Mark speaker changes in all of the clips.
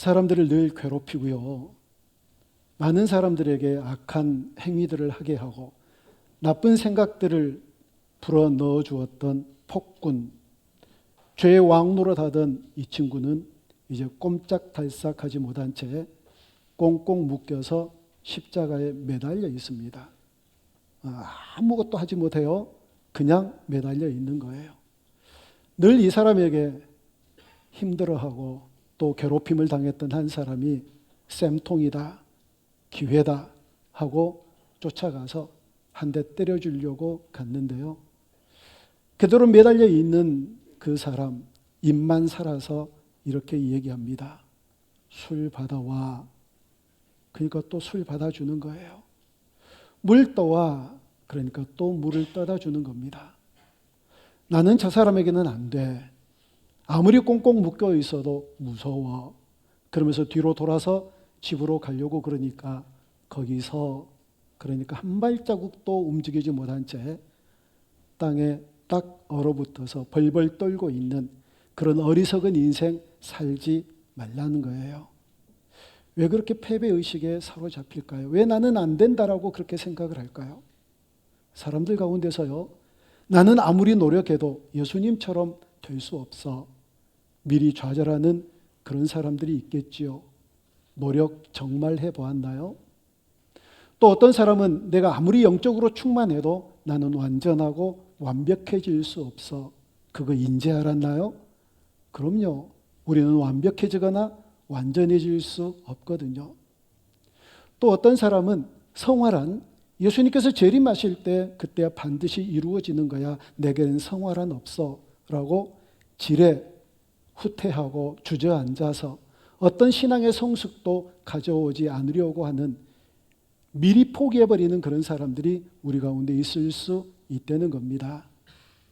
Speaker 1: 사람들을 늘 괴롭히고요. 많은 사람들에게 악한 행위들을 하게 하고 나쁜 생각들을 불어넣어 주었던 폭군, 죄의 왕노릇하던 이 친구는 이제 꼼짝달싹하지 못한 채 꽁꽁 묶여서 십자가에 매달려 있습니다. 아무것도 하지 못해요. 그냥 매달려 있는 거예요. 늘 이 사람에게 힘들어하고 또 괴롭힘을 당했던 한 사람이 쌤통이다, 기회다 하고 쫓아가서 한 대 때려주려고 갔는데요. 그대로 매달려 있는 그 사람, 입만 살아서 이렇게 얘기합니다. 술 받아와. 그러니까 또 술 받아주는 거예요. 물 떠와. 그러니까 또 물을 떠다 주는 겁니다. 나는 저 사람에게는 안 돼. 아무리 꽁꽁 묶여 있어도 무서워. 그러면서 뒤로 돌아서 집으로 가려고 그러니까 거기서 그러니까 한 발자국도 움직이지 못한 채 땅에 딱 얼어붙어서 벌벌 떨고 있는 그런 어리석은 인생 살지 말라는 거예요. 왜 그렇게 패배의식에 사로잡힐까요? 왜 나는 안 된다라고 그렇게 생각을 할까요? 사람들 가운데서요, 나는 아무리 노력해도 예수님처럼 될 수 없어. 미리 좌절하는 그런 사람들이 있겠지요. 노력 정말 해보았나요? 또 어떤 사람은 내가 아무리 영적으로 충만해도 나는 완전하고 완벽해질 수 없어. 그거 인지 알았나요? 그럼요. 우리는 완벽해지거나 완전해질 수 없거든요. 또 어떤 사람은 성화란 예수님께서 재림하실 때 그때야 반드시 이루어지는 거야. 내게는 성화란 없어 라고 지레 후퇴하고 주저앉아서 어떤 신앙의 성숙도 가져오지 않으려고 하는 미리 포기해버리는 그런 사람들이 우리 가운데 있을 수 있다는 겁니다.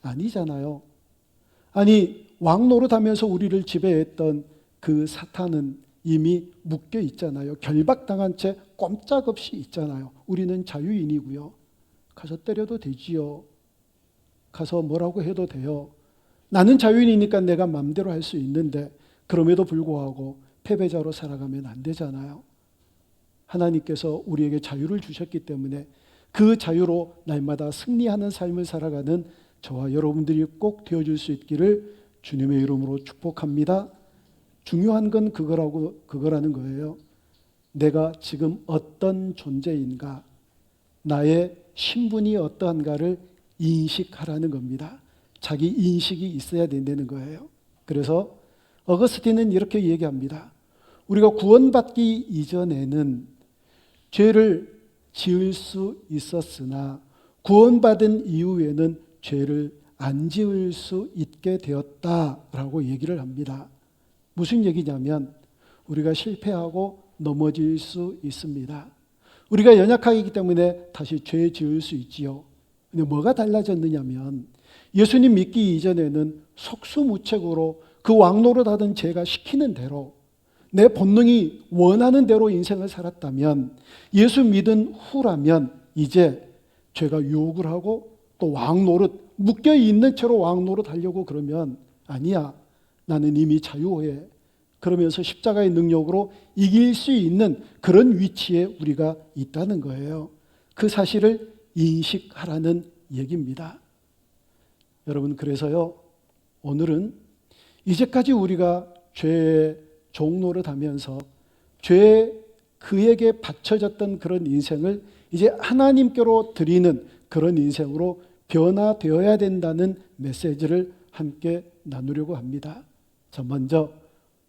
Speaker 1: 아니잖아요. 아니 왕 노릇하면서 우리를 지배했던 그 사탄은 이미 묶여 있잖아요. 결박당한 채 꼼짝없이 있잖아요. 우리는 자유인이고요. 가서 때려도 되지요. 가서 뭐라고 해도 돼요. 나는 자유인이니까 내가 마음대로 할 수 있는데 그럼에도 불구하고 패배자로 살아가면 안 되잖아요. 하나님께서 우리에게 자유를 주셨기 때문에 그 자유로 날마다 승리하는 삶을 살아가는 저와 여러분들이 꼭 되어줄 수 있기를 주님의 이름으로 축복합니다. 중요한 건 그거라는 거예요. 내가 지금 어떤 존재인가, 나의 신분이 어떠한가를 인식하라는 겁니다. 자기 인식이 있어야 된다는 거예요. 그래서 어거스틴은 이렇게 얘기합니다. 우리가 구원받기 이전에는 죄를 지을 수 있었으나 구원받은 이후에는 죄를 안 지을 수 있게 되었다라고 얘기를 합니다. 무슨 얘기냐면 우리가 실패하고 넘어질 수 있습니다. 우리가 연약하기 때문에 다시 죄 지을 수 있지요. 근데 뭐가 달라졌느냐면 예수님 믿기 이전에는 속수무책으로 그 왕노릇하던 제가 시키는 대로 내 본능이 원하는 대로 인생을 살았다면 예수 믿은 후라면 이제 죄가 유혹을 하고 또 왕노릇 묶여있는 채로 왕노릇 하려고 그러면 아니야, 나는 이미 자유해. 그러면서 십자가의 능력으로 이길 수 있는 그런 위치에 우리가 있다는 거예요. 그 사실을 인식하라는 얘기입니다. 여러분, 그래서요, 오늘은 이제까지 우리가 죄의 종노릇 하면서 죄에 그에게 바쳐졌던 그런 인생을 이제 하나님께로 드리는 그런 인생으로 변화되어야 된다는 메시지를 함께 나누려고 합니다. 자, 먼저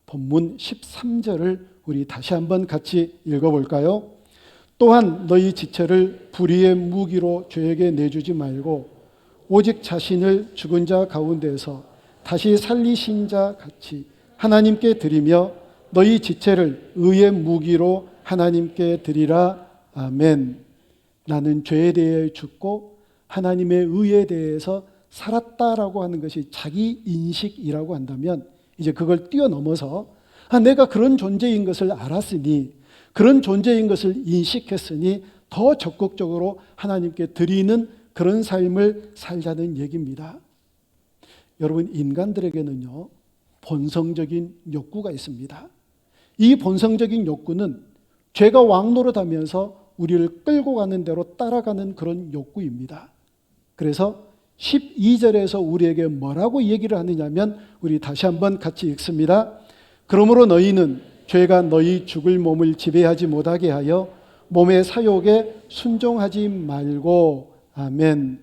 Speaker 1: 본문 13절을 우리 다시 한번 같이 읽어볼까요? 또한 너희 지체를 불의의 무기로 죄에게 내주지 말고 오직 자신을 죽은 자 가운데서 다시 살리신 자 같이 하나님께 드리며 너희 지체를 의의 무기로 하나님께 드리라. 아멘. 나는 죄에 대해 죽고 하나님의 의에 대해서 살았다라고 하는 것이 자기 인식이라고 한다면 이제 그걸 뛰어넘어서 내가 그런 존재인 것을 알았으니 그런 존재인 것을 인식했으니 더 적극적으로 하나님께 드리는 그런 삶을 살자는 얘기입니다. 여러분, 인간들에게는요 본성적인 욕구가 있습니다. 이 본성적인 욕구는 죄가 왕노릇하면서 우리를 끌고 가는 대로 따라가는 그런 욕구입니다. 그래서 12절에서 우리에게 뭐라고 얘기를 하느냐면, 우리 다시 한번 같이 읽습니다. 그러므로 너희는 죄가 너희 죽을 몸을 지배하지 못하게 하여 몸의 사욕에 순종하지 말고. 아멘.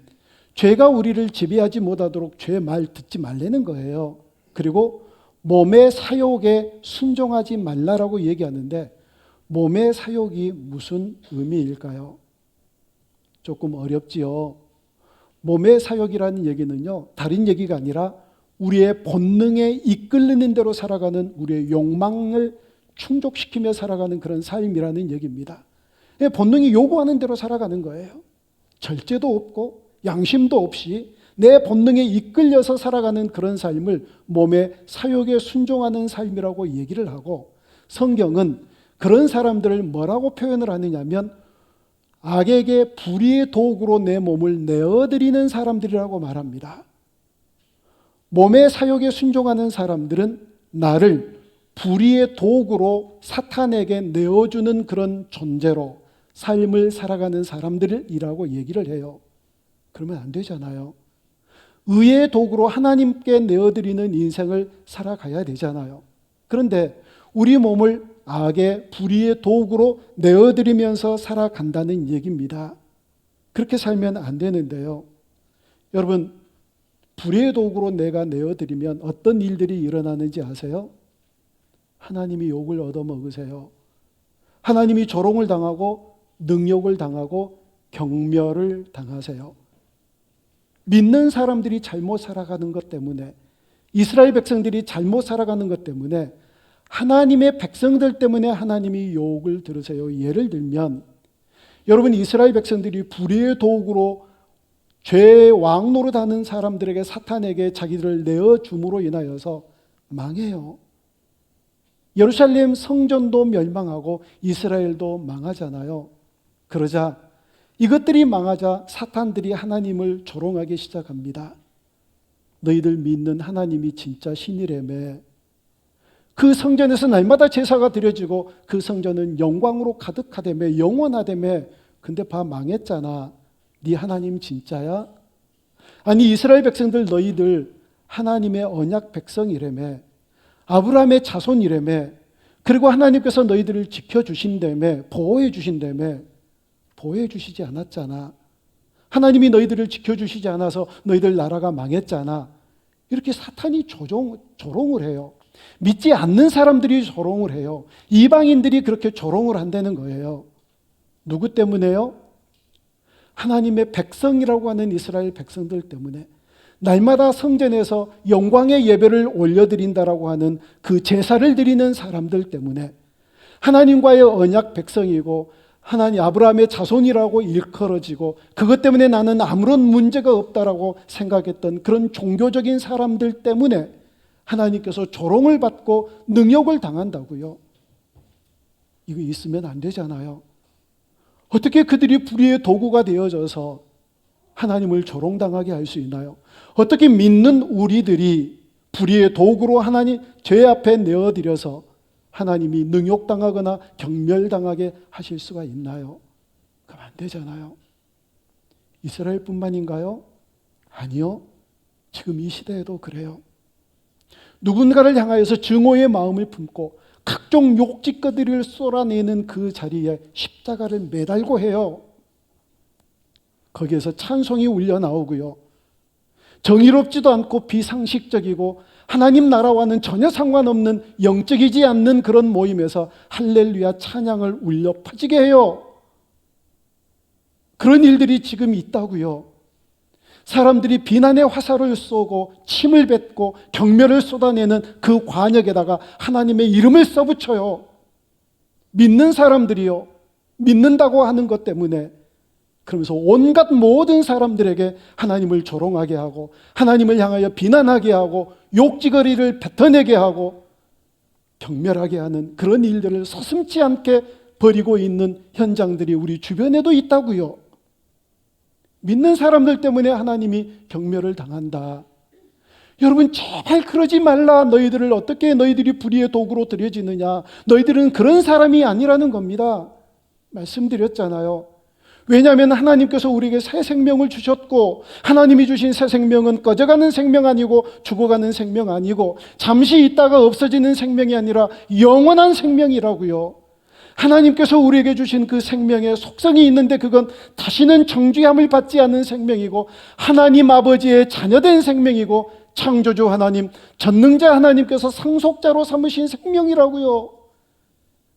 Speaker 1: 죄가 우리를 지배하지 못하도록 죄의 말 듣지 말라는 거예요. 그리고 몸의 사욕에 순종하지 말라라고 얘기하는데, 몸의 사욕이 무슨 의미일까요? 조금 어렵지요. 몸의 사욕이라는 얘기는요, 다른 얘기가 아니라 우리의 본능에 이끌리는 대로 살아가는, 우리의 욕망을 충족시키며 살아가는 그런 삶이라는 얘기입니다. 본능이 요구하는 대로 살아가는 거예요. 절제도 없고 양심도 없이 내 본능에 이끌려서 살아가는 그런 삶을 몸의 사욕에 순종하는 삶이라고 얘기를 하고, 성경은 그런 사람들을 뭐라고 표현을 하느냐면 악에게 불의의 도구로 내 몸을 내어드리는 사람들이라고 말합니다. 몸의 사욕에 순종하는 사람들은 나를 불의의 도구로 사탄에게 내어주는 그런 존재로 삶을 살아가는 사람들이라고 얘기를 해요. 그러면 안 되잖아요. 의의 도구로 하나님께 내어드리는 인생을 살아가야 되잖아요. 그런데 우리 몸을 악의 불의의 도구로 내어드리면서 살아간다는 얘기입니다. 그렇게 살면 안 되는데요. 여러분, 불의의 도구로 내가 내어드리면 어떤 일들이 일어나는지 아세요? 하나님이 욕을 얻어먹으세요. 하나님이 조롱을 당하고 능욕을 당하고 경멸을 당하세요. 믿는 사람들이 잘못 살아가는 것 때문에, 이스라엘 백성들이 잘못 살아가는 것 때문에, 하나님의 백성들 때문에 하나님이 욕을 들으세요. 예를 들면 여러분, 이스라엘 백성들이 불의의 도구로 죄의 왕노릇하는 사람들에게, 사탄에게 자기들을 내어줌으로 인하여서 망해요. 예루살렘 성전도 멸망하고 이스라엘도 망하잖아요. 그러자 이것들이 망하자 사탄들이 하나님을 조롱하기 시작합니다. 너희들 믿는 하나님이 진짜 신이라며, 그 성전에서 날마다 제사가 드려지고 그 성전은 영광으로 가득하다며, 영원하다며. 근데 봐, 망했잖아. 네 하나님 진짜야? 아니, 이스라엘 백성들 너희들 하나님의 언약 백성이라며, 아브라함의 자손이라며, 그리고 하나님께서 너희들을 지켜주신다며, 보호해 주신다며. 보호해 주시지 않았잖아. 하나님이 너희들을 지켜주시지 않아서 너희들 나라가 망했잖아. 이렇게 사탄이 조롱을 해요. 믿지 않는 사람들이 조롱을 해요. 이방인들이 그렇게 조롱을 한다는 거예요. 누구 때문에요? 하나님의 백성이라고 하는 이스라엘 백성들 때문에. 날마다 성전에서 영광의 예배를 올려드린다라고 하는 그 제사를 드리는 사람들 때문에, 하나님과의 언약 백성이고 하나님 아브라함의 자손이라고 일컬어지고 그것 때문에 나는 아무런 문제가 없다라고 생각했던 그런 종교적인 사람들 때문에 하나님께서 조롱을 받고 능욕을 당한다고요. 이거 있으면 안 되잖아요. 어떻게 그들이 불의의 도구가 되어져서 하나님을 조롱당하게 할 수 있나요? 어떻게 믿는 우리들이 불의의 도구로 하나님 죄 앞에 내어드려서 하나님이 능욕당하거나 경멸당하게 하실 수가 있나요? 그럼 안 되잖아요. 이스라엘뿐만인가요? 아니요. 지금 이 시대에도 그래요. 누군가를 향하여서 증오의 마음을 품고 각종 욕짓거리를 쏟아내는 그 자리에 십자가를 매달고 해요. 거기에서 찬송이 울려 나오고요. 정의롭지도 않고 비상식적이고 하나님 나라와는 전혀 상관없는 영적이지 않는 그런 모임에서 할렐루야 찬양을 울려 퍼지게 해요. 그런 일들이 지금 있다고요. 사람들이 비난의 화살을 쏘고 침을 뱉고 경멸을 쏟아내는 그 관역에다가 하나님의 이름을 써붙여요. 믿는 사람들이요. 믿는다고 하는 것 때문에. 그러면서 온갖 모든 사람들에게 하나님을 조롱하게 하고 하나님을 향하여 비난하게 하고 욕지거리를 뱉어내게 하고 경멸하게 하는 그런 일들을 서슴지 않게 벌이고 있는 현장들이 우리 주변에도 있다고요. 믿는 사람들 때문에 하나님이 경멸을 당한다. 여러분 제발 그러지 말라. 너희들을 어떻게 너희들이 불의의 도구로 들여지느냐. 너희들은 그런 사람이 아니라는 겁니다. 말씀드렸잖아요. 왜냐하면 하나님께서 우리에게 새 생명을 주셨고, 하나님이 주신 새 생명은 꺼져가는 생명 아니고 죽어가는 생명 아니고 잠시 있다가 없어지는 생명이 아니라 영원한 생명이라고요. 하나님께서 우리에게 주신 그 생명에 속성이 있는데 그건 다시는 정죄함을 받지 않는 생명이고 하나님 아버지의 자녀된 생명이고 창조주 하나님, 전능자 하나님께서 상속자로 삼으신 생명이라고요.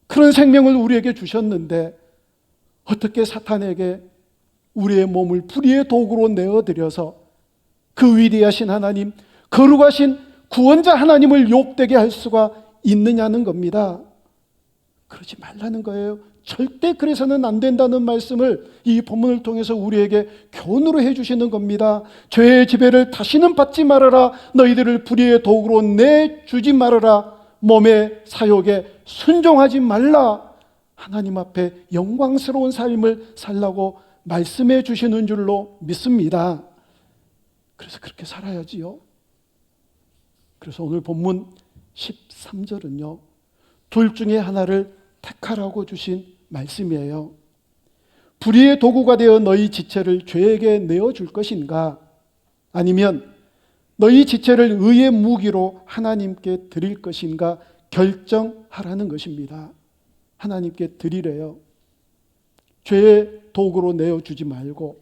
Speaker 1: 그런 생명을 우리에게 주셨는데 어떻게 사탄에게 우리의 몸을 불의의 도구로 내어드려서 그 위대하신 하나님, 거룩하신 구원자 하나님을 욕되게 할 수가 있느냐는 겁니다. 그러지 말라는 거예요. 절대 그래서는 안 된다는 말씀을 이 본문을 통해서 우리에게 교훈으로 해주시는 겁니다. 죄의 지배를 다시는 받지 말아라. 너희들을 불의의 도구로 내주지 말아라. 몸의 사욕에 순종하지 말라. 하나님 앞에 영광스러운 삶을 살라고 말씀해 주시는 줄로 믿습니다. 그래서 그렇게 살아야지요. 그래서 오늘 본문 13절은요, 둘 중에 하나를 택하라고 주신 말씀이에요. 불의의 도구가 되어 너희 지체를 죄에게 내어줄 것인가? 아니면 너희 지체를 의의 무기로 하나님께 드릴 것인가? 결정하라는 것입니다. 하나님께 드리래요. 죄의 도구로 내어주지 말고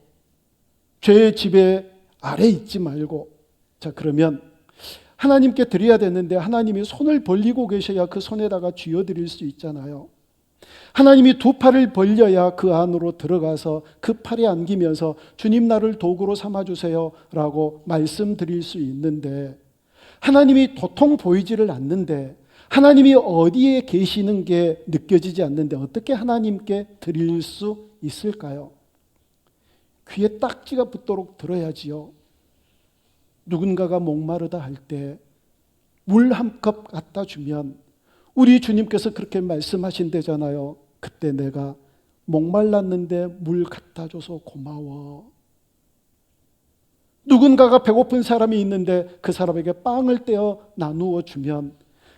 Speaker 1: 죄의 지배 아래 있지 말고. 자, 그러면 하나님께 드려야 되는데 하나님이 손을 벌리고 계셔야 그 손에다가 쥐어드릴 수 있잖아요. 하나님이 두 팔을 벌려야 그 안으로 들어가서 그 팔에 안기면서 주님 나를 도구로 삼아주세요 라고 말씀드릴 수 있는데, 하나님이 도통 보이지를 않는데, 하나님이 어디에 계시는 게 느껴지지 않는데 어떻게 하나님께 드릴 수 있을까요? 귀에 딱지가 붙도록 들어야지요. 누군가가 목마르다 할 때 물 한 컵 갖다 주면 우리 주님께서 그렇게 말씀하신대잖아요. 그때 내가 목말랐는데 물 갖다 줘서 고마워. 누군가가 배고픈 사람이 있는데 그 사람에게 빵을 떼어 나누어 주면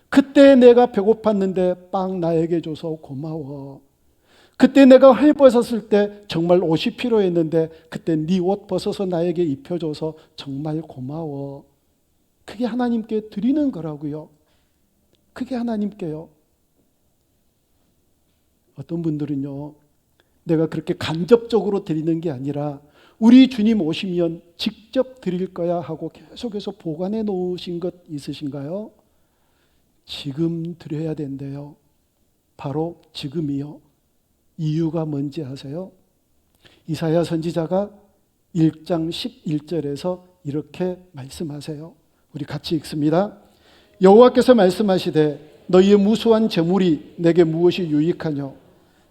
Speaker 1: 그때 내가 배고팠는데 빵 나에게 줘서 고마워. 그때 내가 헐벗었을 때 정말 옷이 필요했는데 그때 네 옷 벗어서 나에게 입혀줘서 정말 고마워. 그게 하나님께 드리는 거라고요. 그게 하나님께요. 어떤 분들은요, 내가 그렇게 간접적으로 드리는 게 아니라 우리 주님 오시면 직접 드릴 거야 하고 계속해서 보관해 놓으신 것 있으신가요? 지금 드려야 된대요. 바로 지금이요. 이유가 뭔지 아세요? 이사야 선지자가 1장 11절에서 이렇게 말씀하세요. 우리 같이 읽습니다. 여호와께서 말씀하시되 너희의 무수한 재물이 내게 무엇이 유익하뇨?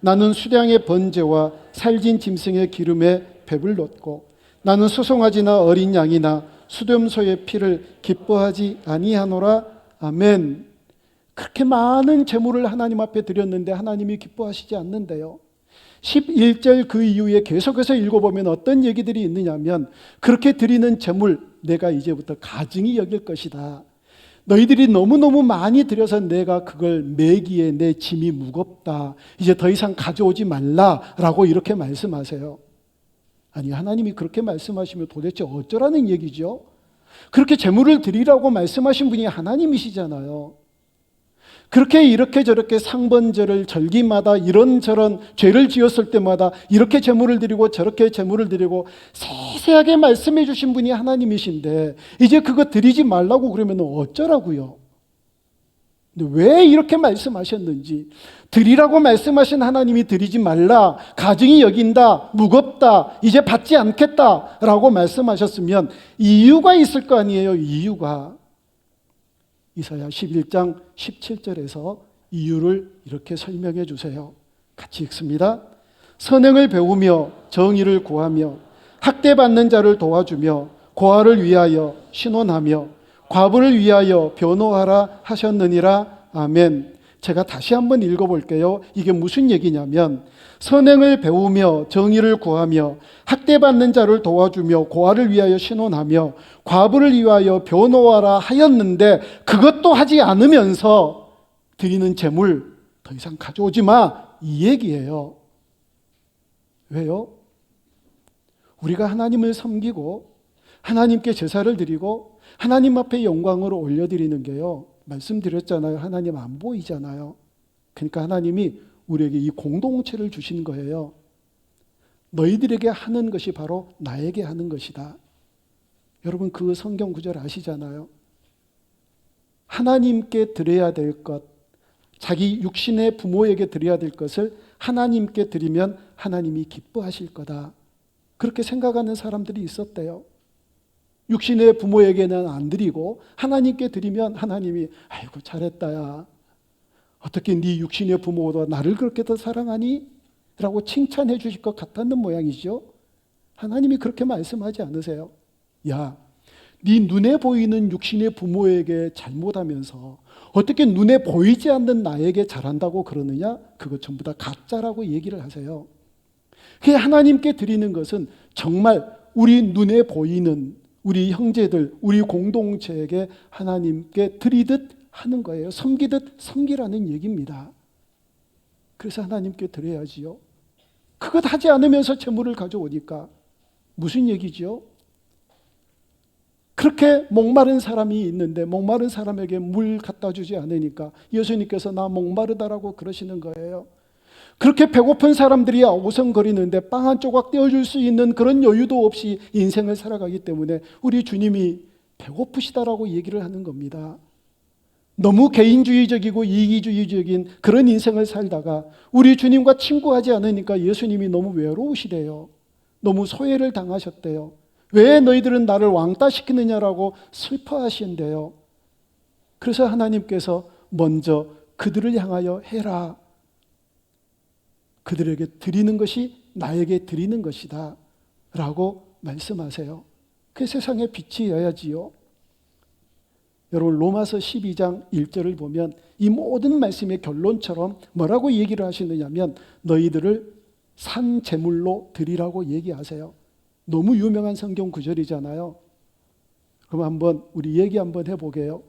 Speaker 1: 나는 수량의 번제와 살진 짐승의 기름에 배불렀고 나는 수송아지나 어린 양이나 수렴소의 피를 기뻐하지 아니하노라. 아멘. 그렇게 많은 재물을 하나님 앞에 드렸는데 하나님이 기뻐하시지 않는데요. 11절 그 이후에 계속해서 읽어보면 어떤 얘기들이 있느냐면, 그렇게 드리는 재물 내가 이제부터 가증히 여길 것이다. 너희들이 너무너무 많이 드려서 내가 그걸 매기에 내 짐이 무겁다. 이제 더 이상 가져오지 말라라고 이렇게 말씀하세요. 아니, 하나님이 그렇게 말씀하시면 도대체 어쩌라는 얘기죠? 그렇게 재물을 드리라고 말씀하신 분이 하나님이시잖아요. 그렇게 이렇게 저렇게 상번절을 절기마다 이런저런 죄를 지었을 때마다 이렇게 제물을 드리고 저렇게 제물을 드리고 세세하게 말씀해 주신 분이 하나님이신데 이제 그거 드리지 말라고 그러면 어쩌라고요? 근데 왜 이렇게 말씀하셨는지, 드리라고 말씀하신 하나님이 드리지 말라, 가증히 여긴다, 무겁다, 이제 받지 않겠다라고 말씀하셨으면 이유가 있을 거 아니에요. 이유가. 이사야 11장 17절에서 이유를 이렇게 설명해 주세요. 같이 읽습니다. 선행을 배우며 정의를 구하며 학대받는 자를 도와주며 고아를 위하여 신원하며 과부를 위하여 변호하라 하셨느니라. 아멘. 제가 다시 한번 읽어볼게요. 이게 무슨 얘기냐면 선행을 배우며 정의를 구하며 학대받는 자를 도와주며 고아를 위하여 신원하며 과부를 위하여 변호하라 하였는데 그것도 하지 않으면서 드리는 재물 더 이상 가져오지 마, 이 얘기예요. 왜요? 우리가 하나님을 섬기고 하나님께 제사를 드리고 하나님 앞에 영광으로 올려드리는 게요, 말씀드렸잖아요. 하나님 안 보이잖아요. 그러니까 하나님이 우리에게 이 공동체를 주신 거예요. 너희들에게 하는 것이 바로 나에게 하는 것이다. 여러분 그 성경 구절 아시잖아요. 하나님께 드려야 될 것, 자기 육신의 부모에게 드려야 될 것을 하나님께 드리면 하나님이 기뻐하실 거다. 그렇게 생각하는 사람들이 있었대요. 육신의 부모에게는 안 드리고 하나님께 드리면 하나님이 아이고 잘했다 야, 어떻게 네 육신의 부모보다 나를 그렇게 더 사랑하니? 라고 칭찬해 주실 것 같았는 모양이죠. 하나님이 그렇게 말씀하지 않으세요. 야, 네 눈에 보이는 육신의 부모에게 잘못하면서 어떻게 눈에 보이지 않는 나에게 잘한다고 그러느냐? 그거 전부 다 가짜라고 얘기를 하세요. 그 하나님께 드리는 것은 정말 우리 눈에 보이는 우리 형제들, 우리 공동체에게 하나님께 드리듯 하는 거예요. 섬기듯 섬기라는 얘기입니다. 그래서 하나님께 드려야지요. 그것 하지 않으면서 재물을 가져오니까 무슨 얘기죠? 그렇게 목마른 사람이 있는데 목마른 사람에게 물 갖다 주지 않으니까 예수님께서 나 목마르다라고 그러시는 거예요. 그렇게 배고픈 사람들이 오성거리는데 빵 한 조각 떼어줄 수 있는 그런 여유도 없이 인생을 살아가기 때문에 우리 주님이 배고프시다라고 얘기를 하는 겁니다. 너무 개인주의적이고 이기주의적인 그런 인생을 살다가 우리 주님과 친구하지 않으니까 예수님이 너무 외로우시대요. 너무 소외를 당하셨대요. 왜 너희들은 나를 왕따시키느냐라고 슬퍼하신대요. 그래서 하나님께서 먼저 그들을 향하여 해라. 그들에게 드리는 것이 나에게 드리는 것이다 라고 말씀하세요. 그 세상의 빛이어야지요. 여러분 로마서 12장 1절을 보면 이 모든 말씀의 결론처럼 뭐라고 얘기를 하시느냐면 너희들을 산 제물로 드리라고 얘기하세요. 너무 유명한 성경 구절이잖아요. 그럼 한번 우리 얘기 한번 해보게요.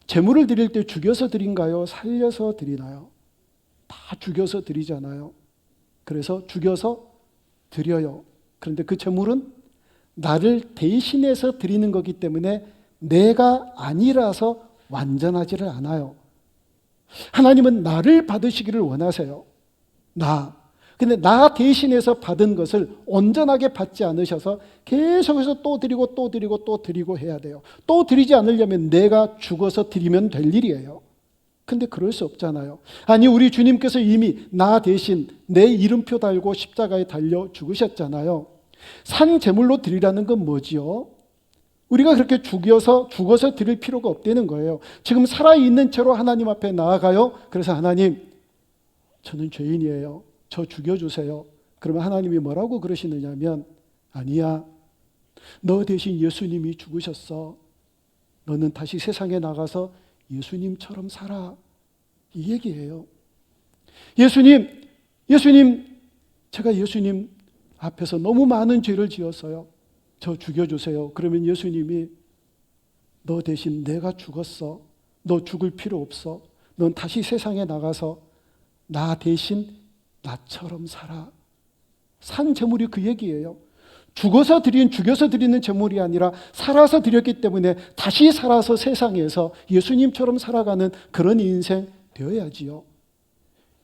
Speaker 1: 제물을 드릴 때 죽여서 드린가요? 살려서 드리나요? 다 죽여서 드리잖아요. 그래서 죽여서 드려요. 그런데 그 제물은 나를 대신해서 드리는 거기 때문에 내가 아니라서 완전하지를 않아요. 하나님은 나를 받으시기를 원하세요. 근데 나 대신해서 받은 것을 온전하게 받지 않으셔서 계속해서 또 드리고 또 드리고 또 드리고 해야 돼요. 또 드리지 않으려면 내가 죽어서 드리면 될 일이에요. 근데 그럴 수 없잖아요. 아니 우리 주님께서 이미 나 대신 내 이름표 달고 십자가에 달려 죽으셨잖아요. 산 제물로 드리라는 건 뭐지요? 우리가 그렇게 죽어서 드릴 필요가 없다는 거예요. 지금 살아있는 채로 하나님 앞에 나아가요. 그래서 하나님, 저는 죄인이에요. 저 죽여주세요. 그러면 하나님이 뭐라고 그러시느냐면 아니야. 너 대신 예수님이 죽으셨어. 너는 다시 세상에 나가서 예수님처럼 살아. 이 얘기예요. 예수님, 제가 예수님 앞에서 너무 많은 죄를 지었어요. 저 죽여주세요. 그러면 예수님이 너 대신 내가 죽었어. 너 죽을 필요 없어. 넌 다시 세상에 나가서 나 대신 나처럼 살아. 산 제물이 그 얘기예요. 죽여서 드리는 제물이 아니라 살아서 드렸기 때문에 다시 살아서 세상에서 예수님처럼 살아가는 그런 인생 되어야지요.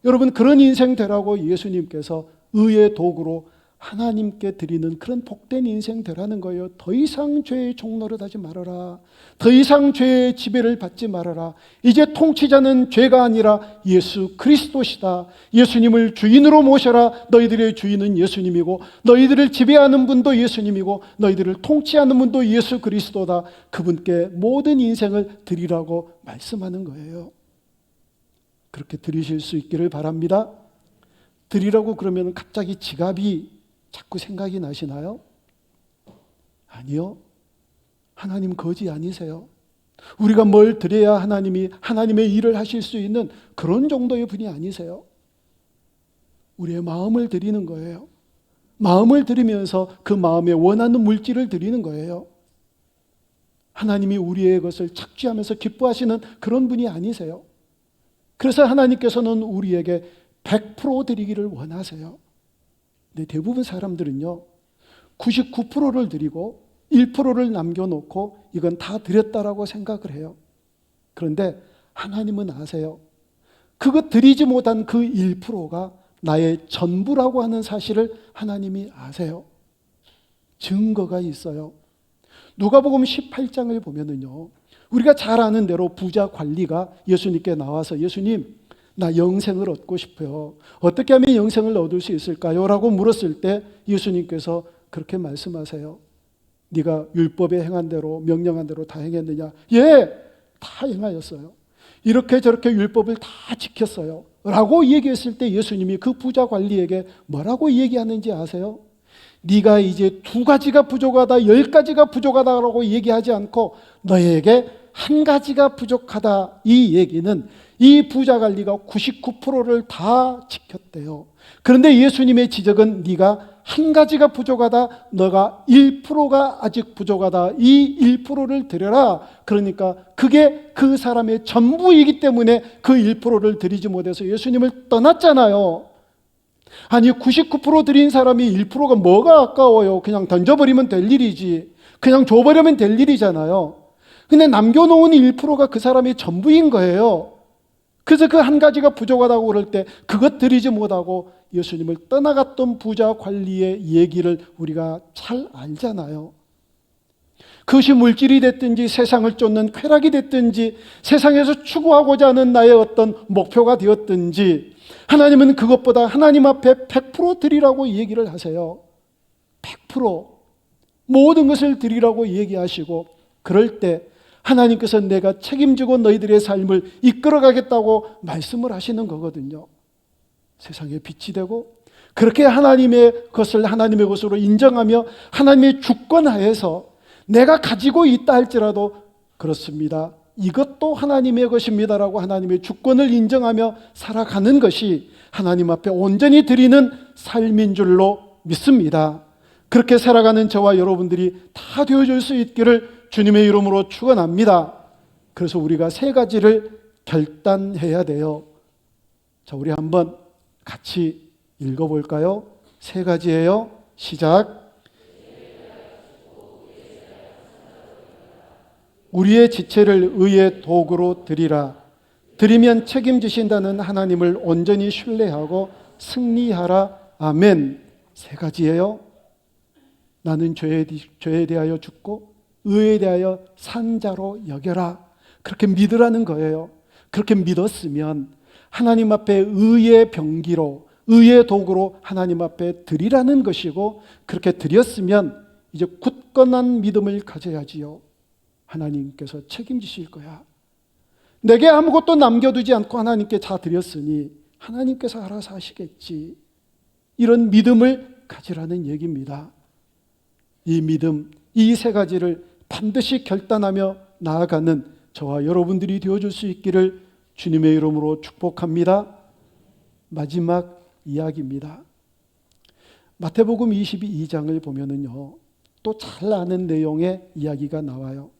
Speaker 1: 여러분 그런 인생 되라고 예수님께서 의의 도구로 하나님께 드리는 그런 복된 인생 되라는 거예요. 더 이상 죄의 종노릇 하지 말아라. 더 이상 죄의 지배를 받지 말아라. 이제 통치자는 죄가 아니라 예수 그리스도시다. 예수님을 주인으로 모셔라. 너희들의 주인은 예수님이고 너희들을 지배하는 분도 예수님이고 너희들을 통치하는 분도 예수 그리스도다. 그분께 모든 인생을 드리라고 말씀하는 거예요. 그렇게 드리실 수 있기를 바랍니다. 드리라고 그러면 갑자기 지갑이 자꾸 생각이 나시나요? 아니요. 하나님 거지 아니세요. 우리가 뭘 드려야 하나님이 하나님의 일을 하실 수 있는 그런 정도의 분이 아니세요. 우리의 마음을 드리는 거예요. 마음을 드리면서 그 마음에 원하는 물질을 드리는 거예요. 하나님이 우리의 것을 착취하면서 기뻐하시는 그런 분이 아니세요. 그래서 하나님께서는 우리에게 100% 드리기를 원하세요. 근데 대부분 사람들은요, 99%를 드리고 1%를 남겨놓고 이건 다 드렸다라고 생각을 해요. 그런데 하나님은 아세요. 그거 드리지 못한 그 1%가 나의 전부라고 하는 사실을 하나님이 아세요. 증거가 있어요. 누가복음 18장을 보면은요, 우리가 잘 아는 대로 부자 관리가 예수님께 나와서 예수님, 나 영생을 얻고 싶어요. 어떻게 하면 영생을 얻을 수 있을까요? 라고 물었을 때 예수님께서 그렇게 말씀하세요. 네가 율법에 행한 대로 명령한 대로 다 행했느냐? 예, 다 행하였어요. 이렇게 저렇게 율법을 다 지켰어요. 라고 얘기했을 때 예수님이 그 부자 관리에게 뭐라고 얘기하는지 아세요? 네가 이제 2가지가 부족하다, 10가지가 부족하다라고 얘기하지 않고 너에게 1가지가 부족하다. 이 얘기는 이 부자 관리가 99%를 다 지켰대요. 그런데 예수님의 지적은 네가 1가지가 부족하다, 너가 1%가 아직 부족하다. 이 1%를 드려라. 그러니까 그게 그 사람의 전부이기 때문에 그 1%를 드리지 못해서 예수님을 떠났잖아요. 아니 99% 드린 사람이 1%가 뭐가 아까워요. 그냥 던져버리면 될 일이지. 그냥 줘버리면 될 일이잖아요. 근데 남겨놓은 1%가 그 사람의 전부인 거예요. 그래서 그 1가지가 부족하다고 그럴 때 그것 드리지 못하고 예수님을 떠나갔던 부자 관리의 얘기를 우리가 잘 알잖아요. 그것이 물질이 됐든지 세상을 쫓는 쾌락이 됐든지 세상에서 추구하고자 하는 나의 어떤 목표가 되었든지 하나님은 그것보다 하나님 앞에 100% 드리라고 얘기를 하세요. 100% 모든 것을 드리라고 얘기하시고 그럴 때 하나님께서 내가 책임지고 너희들의 삶을 이끌어가겠다고 말씀을 하시는 거거든요. 세상에 빛이 되고 그렇게 하나님의 것을 하나님의 것으로 인정하며 하나님의 주권하에서 내가 가지고 있다 할지라도 그렇습니다. 이것도 하나님의 것입니다라고 하나님의 주권을 인정하며 살아가는 것이 하나님 앞에 온전히 드리는 삶인 줄로 믿습니다. 그렇게 살아가는 저와 여러분들이 다 되어줄 수 있기를 주님의 이름으로 축원합니다. 그래서 우리가 3가지를 결단해야 돼요. 자, 우리 한번 같이 읽어볼까요? 3가지예요. 시작. 우리의 지체를 의의 도구로 드리라. 드리면 책임지신다는 하나님을 온전히 신뢰하고 승리하라. 아멘. 3가지예요. 나는 죄에 대하여 죽고 의에 대하여 산 자로 여겨라. 그렇게 믿으라는 거예요. 그렇게 믿었으면 하나님 앞에 의의 병기로 의의 도구로 하나님 앞에 드리라는 것이고 그렇게 드렸으면 이제 굳건한 믿음을 가져야지요. 하나님께서 책임지실 거야. 내게 아무것도 남겨두지 않고 하나님께 다 드렸으니 하나님께서 알아서 하시겠지. 이런 믿음을 가지라는 얘기입니다. 이 믿음, 이 3가지를 반드시 결단하며 나아가는 저와 여러분들이 되어줄 수 있기를 주님의 이름으로 축복합니다. 마지막 이야기입니다. 마태복음 22장을 보면은요, 또 잘 아는 내용의 이야기가 나와요.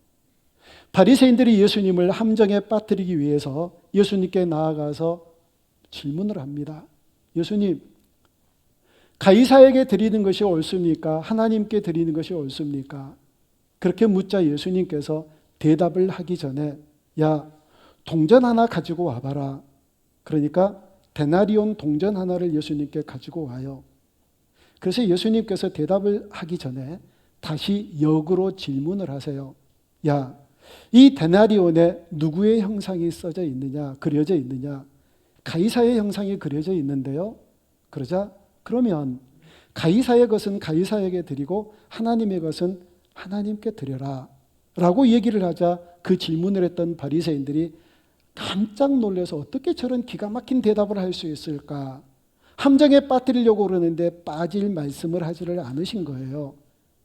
Speaker 1: 바리새인들이 예수님을 함정에 빠뜨리기 위해서 예수님께 나아가서 질문을 합니다. 예수님, 가이사에게 드리는 것이 옳습니까? 하나님께 드리는 것이 옳습니까? 그렇게 묻자 예수님께서 대답을 하기 전에 야, 동전 하나 가지고 와봐라. 그러니까 데나리온 동전 하나를 예수님께 가지고 와요. 그래서 예수님께서 대답을 하기 전에 다시 역으로 질문을 하세요. 야, 이 데나리온에 누구의 형상이 써져 있느냐, 그려져 있느냐? 가이사의 형상이 그려져 있는데요. 그러자 그러면 가이사의 것은 가이사에게 드리고 하나님의 것은 하나님께 드려라 라고 얘기를 하자 그 질문을 했던 바리새인들이 깜짝 놀라서 어떻게 저런 기가 막힌 대답을 할 수 있을까? 함정에 빠뜨리려고 그러는데 빠질 말씀을 하지를 않으신 거예요.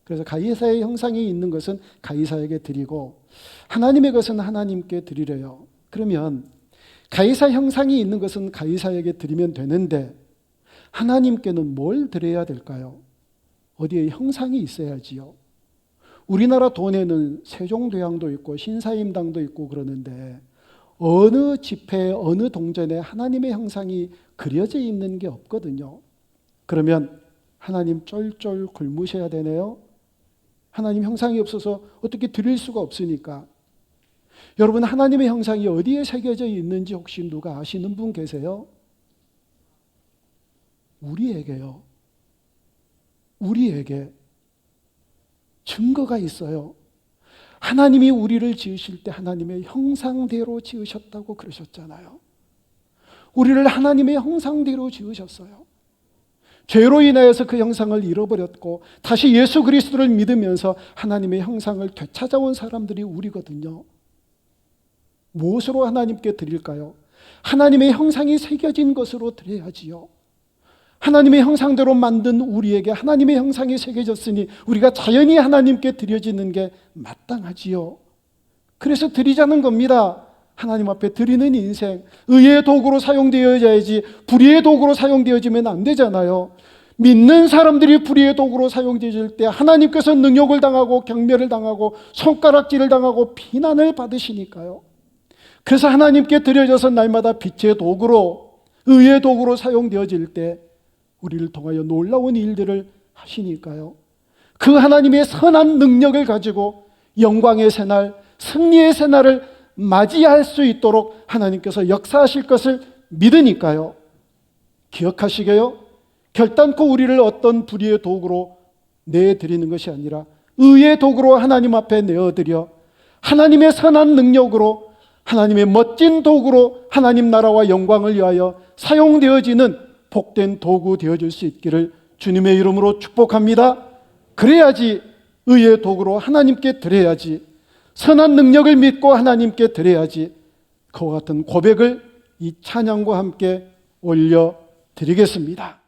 Speaker 1: 그래서 가이사의 형상이 있는 것은 가이사에게 드리고 하나님의 것은 하나님께 드리래요. 그러면 가이사 형상이 있는 것은 가이사에게 드리면 되는데 하나님께는 뭘 드려야 될까요? 어디에 형상이 있어야지요. 우리나라 돈에는 세종대왕도 있고 신사임당도 있고 그러는데 어느 집회에 어느 동전에 하나님의 형상이 그려져 있는 게 없거든요. 그러면 하나님 쫄쫄 굶으셔야 되네요. 하나님 형상이 없어서 어떻게 드릴 수가 없으니까. 여러분, 하나님의 형상이 어디에 새겨져 있는지 혹시 누가 아시는 분 계세요? 우리에게요. 우리에게 증거가 있어요. 하나님이 우리를 지으실 때 하나님의 형상대로 지으셨다고 그러셨잖아요. 우리를 하나님의 형상대로 지으셨어요. 죄로 인하여서 그 형상을 잃어버렸고 다시 예수 그리스도를 믿으면서 하나님의 형상을 되찾아온 사람들이 우리거든요. 무엇으로 하나님께 드릴까요? 하나님의 형상이 새겨진 것으로 드려야지요. 하나님의 형상대로 만든 우리에게 하나님의 형상이 새겨졌으니 우리가 자연히 하나님께 드려지는 게 마땅하지요. 그래서 드리자는 겁니다. 하나님 앞에 드리는 인생, 의의 도구로 사용되어야지 불의의 도구로 사용되어지면 안 되잖아요. 믿는 사람들이 불의의 도구로 사용되어질 때 하나님께서 능욕을 당하고 경멸을 당하고 손가락질을 당하고 비난을 받으시니까요. 그래서 하나님께 드려져서 날마다 빛의 도구로 의의 도구로 사용되어질 때 우리를 통하여 놀라운 일들을 하시니까요. 그 하나님의 선한 능력을 가지고 영광의 새날, 승리의 새날을 맞이할 수 있도록 하나님께서 역사하실 것을 믿으니까요. 기억하시게요. 결단코 우리를 어떤 불의의 도구로 내드리는 것이 아니라 의의 도구로 하나님 앞에 내어드려 하나님의 선한 능력으로 하나님의 멋진 도구로 하나님 나라와 영광을 위하여 사용되어지는 복된 도구 되어줄 수 있기를 주님의 이름으로 축복합니다. 그래야지 의의 도구로 하나님께 드려야지, 선한 능력을 믿고 하나님께 드려야지, 그와 같은 고백을 이 찬양과 함께 올려드리겠습니다.